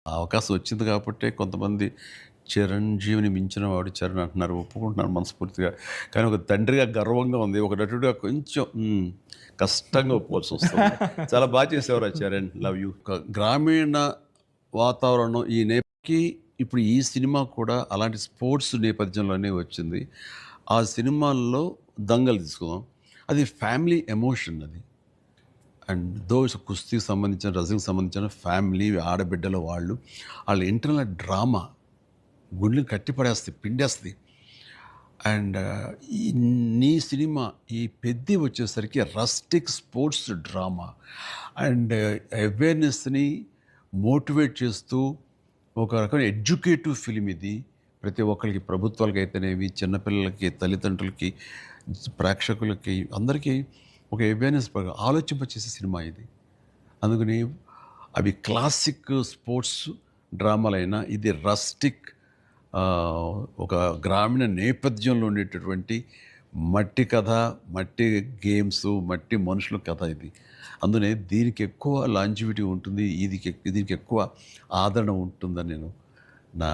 ఆ అవకాశం వచ్చింది కాబట్టే కొంతమంది చిరంజీవిని మించిన వాడు చరణ్ అంటున్నారు. ఒప్పుకుంటున్నాను మనస్ఫూర్తిగా. కానీ ఒక తండ్రిగా గర్వంగా ఉంది. ఒక నటుడిగా కొంచెం కష్టంగా ఒప్పుకోవాల్సొస్తుంది. చాలా చేసేవారు ఆ చరణ్. Love you. ఒక గ్రామీణ వాతావరణం ఈ నేపథ్యంకి ఇప్పుడు ఈ సినిమా కూడా అలాంటి స్పోర్ట్స్ నేపథ్యంలోనే వచ్చింది. ఆ సినిమాల్లో 'దంగల్' తీసుకుందాం. అది ఫ్యామిలీ ఎమోషన్ అది. అండ్ దోస్ కుస్తీకి సంబంధించిన, రెజ్లింగ్‌కి సంబంధించిన ఫ్యామిలీ ఆడబిడ్డలు వాళ్ళు. వాళ్ళ ఇంటర్నల్ డ్రామా గుండెని కట్టిపడేస్తది, పిండేస్తది. అండ్ ఈ నీ సినిమా ఈ 'పెద్ది' వచ్చేసరికి రస్టిక్ స్పోర్ట్స్ డ్రామా అండ్ అవేర్‌నెస్‌ని మోటివేట్ చేస్తూ ఒక రకమైన ఎడ్యుకేటివ్ ఫిల్మ్ ఇది. ప్రతి ఒక్కళ్ళకి ప్రభుత్వాలకైతేనేమి, చిన్నపిల్లలకి, తల్లిదండ్రులకి, ప్రేక్షకులకి అందరికీ ఒక అవేర్‌నెస్ ఆలోచింపచేసే సినిమా ఇది. అందుకని అవి క్లాసిక్ స్పోర్ట్స్ డ్రామాలైనా ఇది రస్టిక్ ఒక గ్రామీణ నేపథ్యంలో ఉండేటటువంటి మట్టి కథ, మట్టి గేమ్సు, మట్టి మనుషుల కథ ఇది. అందునే దీనికి ఎక్కువ లాంజివిటీ ఉంటుంది. దీనికి ఎక్కువ ఆదరణ ఉంటుందని నేను నా